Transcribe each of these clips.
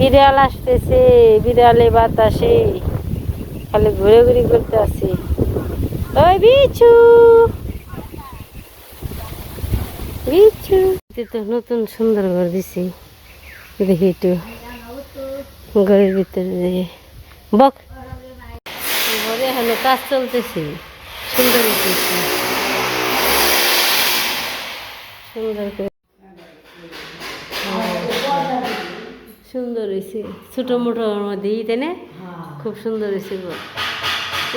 বিড়াল আসতেছে, বিড়ালে বাতাসে খালি ঘুরে ঘুরে করতে আছে। ওই বিছু, বিছু তো নতুন সুন্দর ঘর দিছি, দেখি একটু ঘরের ভিতরে বক ঘরে এখনো কাজ চলতেছে। সুন্দর হইতেছে, সুন্দর করে সুন্দর হয়েছে, ছোটো মোটোর মধ্যে তাই না? খুব সুন্দর হয়েছে ঘর।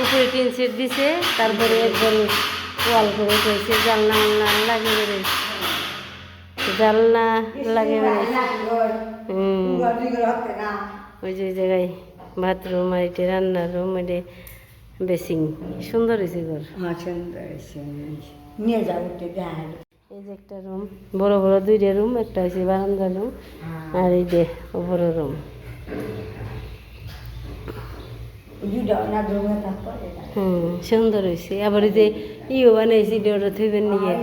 উপরে টিন সেট দিছে, তারপরে একবারে ওয়াল করে রয়েছে, জানলা মালনা লাগিয়ে বেড়েছে, জানলা লাগিয়ে বেড়েছে। ওই যে জায়গায় বাথরুম, আর এটা রান্নার রুম, এটা বেসিং। সুন্দর হয়েছে ঘর, সুন্দর হয়েছে। নিয়ে যাবো। এই যে একটা রুম, বড় বড় দুইটা রুম, একটা হচ্ছে বারান্দা রুম, আর এই যে বড় রুম। সুন্দর হয়েছে। আবার এই যে ইও বানাইছি, ওটা থইবেন নিয়ে।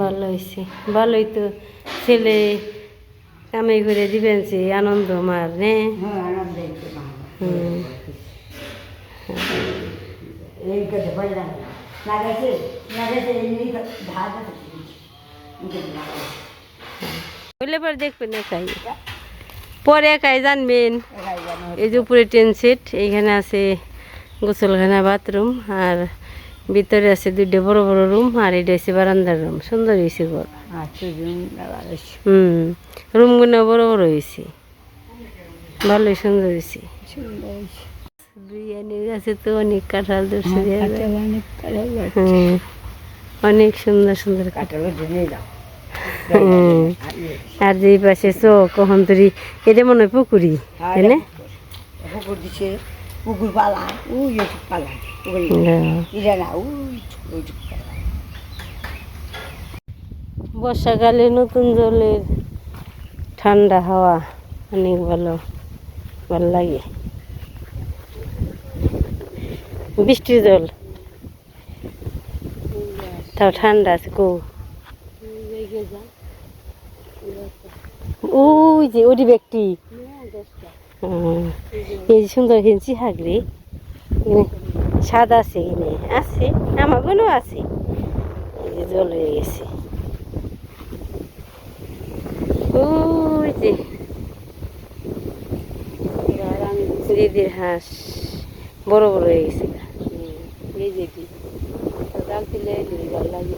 ভালো হয়েছে, ভালোই তো। ছেলে কামাই করে দিবেন, সে আনন্দ মার নে। পরে দেখবেন একাই, পরে একাই জানবেন। এই যে উপরে টেন সেট, এইখানে আছে গোসলখানা, বাথরুম, আর ভিতরে আছে দুইটা বড় বড় রুম, আর এটা হচ্ছে বারান্দার রুম। সুন্দর হয়েছে ঘর। রুমগুলো বড় বড় হয়েছে, ভালোই সুন্দর হয়েছে। বিরিয়ানির গাছে তো অনেক কাঁঠাল ধরছে, অনেক সুন্দর সুন্দর কাঁঠাল। আর যে পাশে চোখ কখন তরি, এটা মনে হয় পুকুরি, তাই না? পুকুর দিচ্ছে, পুকুর পালা, পালা বর্ষাকালে নতুন জলের ঠান্ডা হাওয়া অনেক ভালো, ভালো লাগে। বৃষ্টির জল তাও ঠান্ডা আছে। ওই যে ওটি ব্যক্তি, এই যে সুন্দর হিনছি হাগরে সাদা আছে, এনে আছে, আমার বোনও আছে। এই যে জল হয়ে গেছে, ওই যে দিদির হাঁস বড় বড় হয়ে গেছে। এই যে কি ভালো লাগে।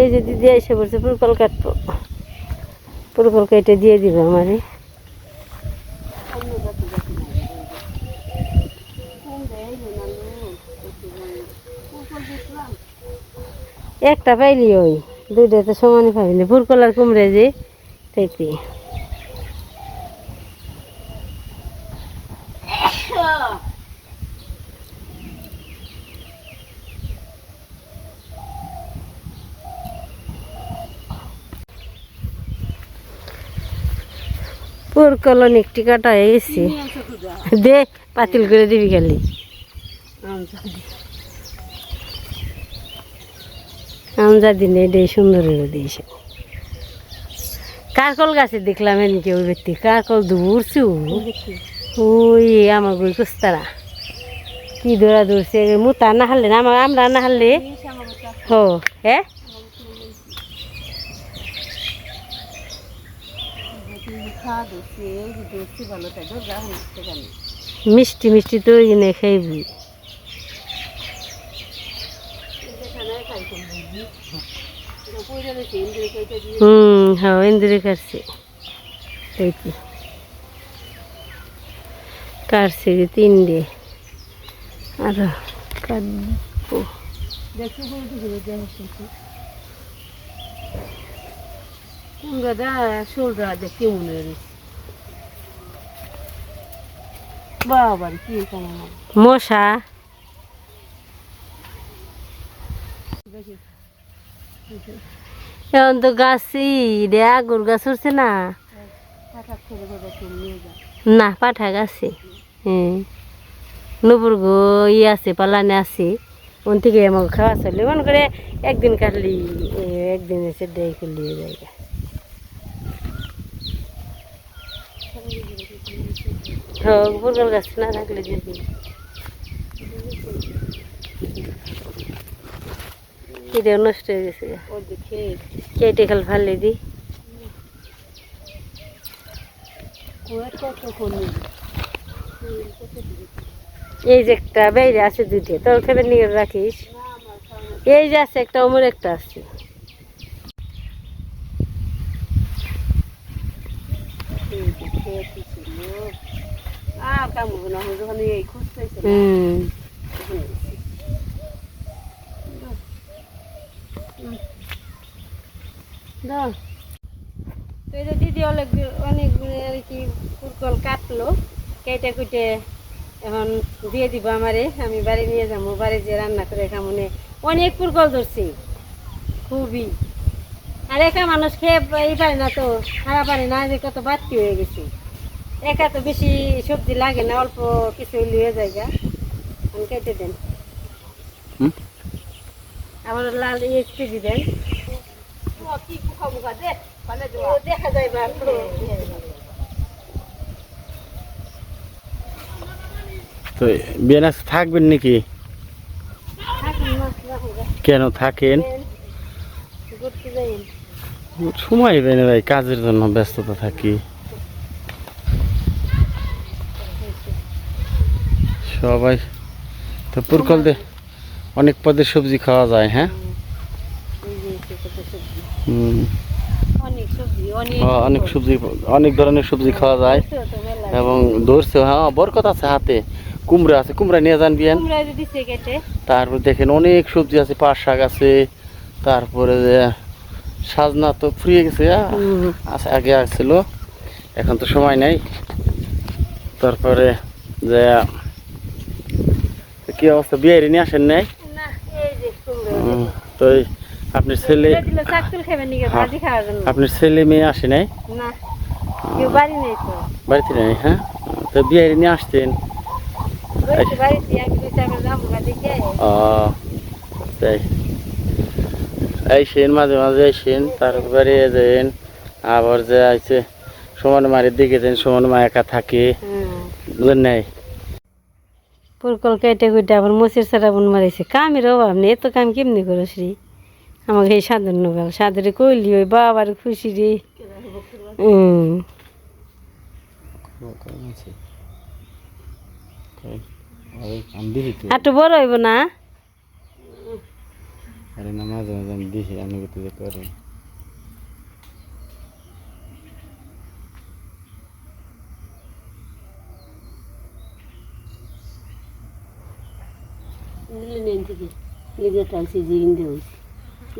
এই যে দিদি এসে বলছে পুরকল কাটবো, পুরকল কেটে দিয়ে দিব আমারে। একটা পাইলি, ওই দুইটা তো সমানে পাবি না, পুরকল আর কুমড়ে যে তাইতে। পুরকল অনেকটি কাটা হয়ে গেছে, দে পাতিল করে দিবি খালি। আমজা দিনে এটাই সুন্দর হয়ে দিয়েছে। কারকল গাছে দেখলাম এদিকে, ওই ব্যক্তি কারকল দূরছে, ওই আমার বই কুস্তারা কি ধরা ধরছে, মুতা না হারলে না, আমরা না হারলে হো। হ্যাঁ, মিষ্টি মিষ্টি তো এনে খাইবি। হ্যাঁ, ইন্দুরে কাটছে, কাটছে যে তিনটে, আর কাটবো। মশা এখন তো গাছই রে, আগুর গাছ উঠছে না, না পাঠা গাছে। হ্যাঁ, নবুর গো আছে পালানে আছে ওন থেকে আমাকে খাওয়া চলে মনে করে একদিন কাটলি একদিন এসে দেয় করলি জায়গা হ্যাঁ পুরকল গাছ না থাকলে যদি এটাও নষ্ট হয়ে গেছে কেটে খাল ফালে দি এই যে একটা বাইরে আছে দুইটা তোর খেতে নিয়ে রাখিস এই যে আছে একটা অমর একটা আছে দিদি অনেক অনেক আর কি পুরকল কাটলো কেটে কুটে এখন দিয়ে দিব আমারে আমি বাড়ি নিয়ে যাবো বাড়ি যে রান্না করে খামনে অনেক পুরকল ধরছি খুবই আর একা মানুষ খেয়ে পারে না তো খাওয়া পারে না যে কত বাড়তি হয়ে গেছে একা তো বেশি সবজি লাগে না অল্প কিছু লিয়ে জায়গা কেটে দেন আবার লাল কেজি দেন দেখা যায় তো বিয়ানা থাকবেন নাকি কেন থাকেন সময় পাই না ভাই কাজের জন্য ব্যস্ততা থাকি সবাই তো পুরকল দিয়ে অনেক পদের সবজি খাওয়া যায় হ্যাঁ অনেক সবজি অনেক ধরনের সবজি খাওয়া যায় এবং ধরছে হ্যাঁ বরকত আছে হাতে কুমড়া আছে কুমড়া নিয়ে যান বিয়ান তারপর দেখেন অনেক সবজি আছে পাট শাক আছে তারপরে সাজনা তো ফুরিয়ে গেছে আগে আসছিল এখন তো সময় নাই তারপরে যে কি অবস্থা বিয়ে নিয়ে আসেন নাই তো আপনার ছেলে আপনার ছেলে মেয়ে আসে নাই বাড়িতে নেই হ্যাঁ তো বিয়ে নিয়ে আসতেন তাই আইসেন মাঝে মাঝে আইসেন তারপরে যাইন আবার যে আইসে সমান মায়ের দিকে যান সমান মা একা থাকে বুঝলেন নাই পুরকল কেটে কুটে আবার মসির সারা বোন মারিছে কামের অভাব নেই এত কাম কেমনি করস রে আমাকে এই সাধন নগাল সাধরে কইলি ওই বাবার খুশি রে একটু বড় হইব না আরে না মাঝে মাঝে আমি দিছি আমি করতে করে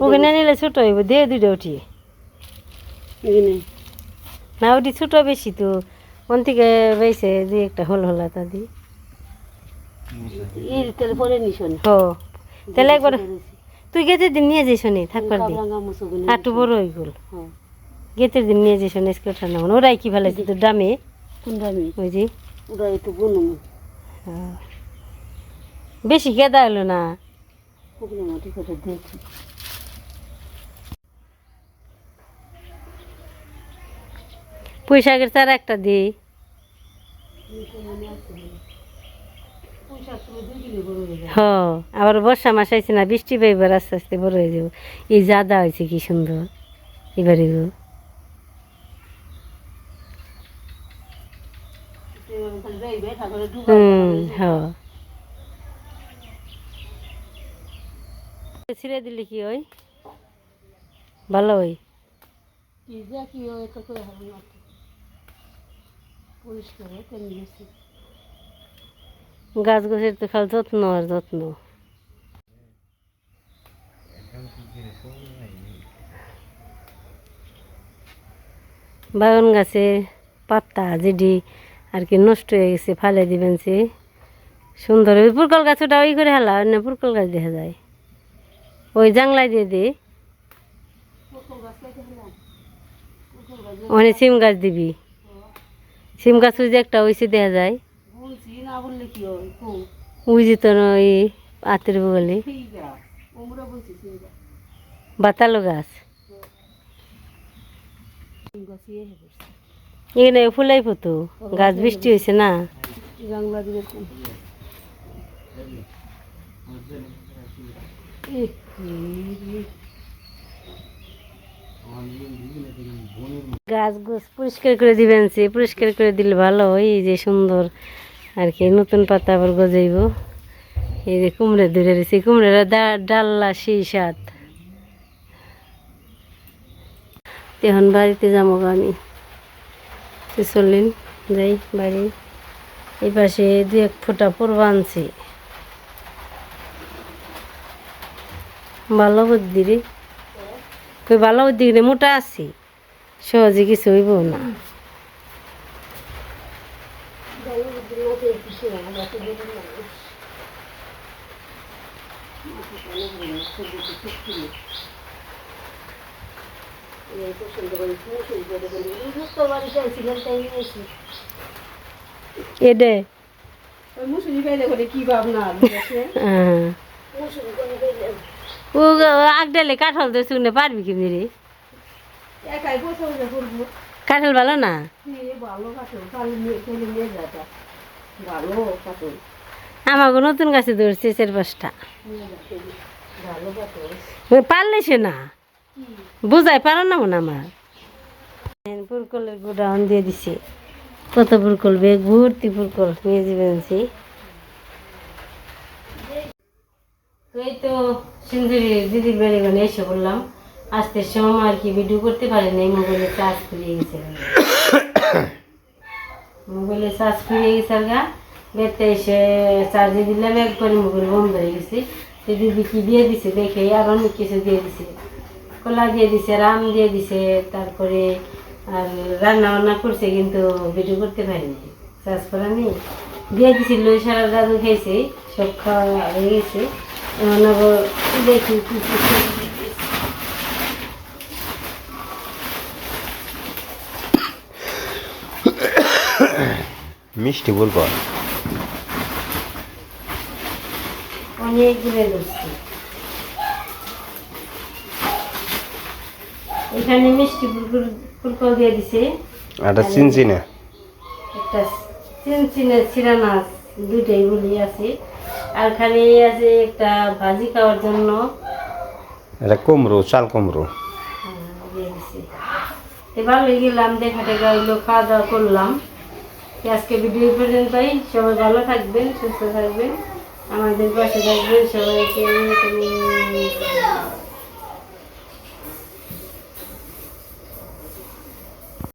ওখানে নিলে ছোট হইব দে দুইটা উঠিয়ে না ওটি ছোট বেশি তো কোন থেকে বেছে দুই একটা হল হলা তা দি তাহলে একবার তুই গেতের দিন নিয়ে যাইস নি থাকবার দি একটু বড় হয়ে গেল গেতের দিন নিয়ে যাইস না স্কুটার না ওরাই কি ভালো তোর দামে কোন দামে ওই যে ওরা একটু গুণ বেশি গেদা হলো না পুঁই শাকের চারা একটা দি হ্যাঁ আবার বর্ষা মাস আইছে না বৃষ্টি পাইবার আস্তে আস্তে বড় হয়ে যাবো এই জাদা হয়েছে কি সুন্দর এবারে গো হ্যাঁ ছিঁড়ে দিলে কি হয় ভালো হয় গাছ গাছের তো খাল যত্ন আর যত্ন বাগান গাছে পাতা যেটি আর কি নষ্ট হয়ে গেছে ফালে দিবেন সে সুন্দর ওই পুরকল গাছটা ওই করে হেলা না পুরকল গাছ দেখা যায় ওই জাংলায় দিয়ে দে ওখানে সিম গাছ দিবি সিম গাছ যে একটা ওইসে দেখা যায় ওই যে তোর ওই আতের বলে বাতালো গাছ এখানে ফুলাই ফতো গাছ বৃষ্টি হয়েছে না গাছ গোছ পরিষ্কার করে দিবেন সে পরিষ্কার করে দিলে ভালো হয় এই যে সুন্দর আর কি নতুন পাতা আবার গজাইব এই যে কুমড়া ধরে রয়েছে কুমড়ারা ডাল্লা সেই স্বাদ এখন বাড়িতে যাবো আমি চললেন যাই বাড়ি এই পাশে দু এক ফোঁটা পড়বা আনছি ভালো বুদ্ধি রে কই ভালো বুদ্ধি রে মোটা আছি সহজে কিছু হইব না এডে ও আগডালে কাঁঠাল তো শুনে পারবি কেমনি রে কাঁঠাল ভালো না আমাকে নতুন গাছে ধরছে 4-5টা পারলে সে না বুঝাই পারো না মনে আমার পুরকলের গোডাউন দিয়ে দিছে কত পুরকল বেগ ভর্তি পুরকল নিয়ে যাবেন এই তো সিন্দুরি দিদির বাড়ি মানে এসে বললাম আসতে সময় আর কি ভিডিও করতে পারি নাই মোবাইলে চার্জ ফুরিয়ে গেছে মোবাইলে চার্জ ফুরিয়ে গেছে গা বেতে এসে চার্জে দিলাম একবারে মোবাইল বন্ধ হয়ে গেছে দিদি কি দিয়ে দিছে দেখে আর অনেক কিছু দিয়ে দিছে কলা দিয়ে দিছে রাম দিয়ে দিছে তারপরে আর রান্না বান্না করছে কিন্তু ভিডিও করতে পারিনি চার্জ করা নেই দিয়ে দিছিল সারা দাদু খেয়েছে সব খাওয়া হয়ে গেছে এখন আবার দেখি কি মিষ্টি বলবো অনেকগুলো ধরছি এখানে মিষ্টি ফুলকল দিয়ে দিছে একটা চিনচিনে একটা চিনচিনে চিরা মাছ দুইটাই বলি আছে আর খালি আছে একটা ভাজি খাওয়ার জন্য এটা কুমড়ো চাল কুমড়ো দিয়ে দিছে এবার হয়ে গেলাম দেখা টেকা হইলো খাওয়া দাওয়া করলাম আজকে ভিডিও পর্যন্ত সবাই ভালো থাকবেন সুস্থ থাকবেন আমাদের পাশে থাকবেন সবাইকে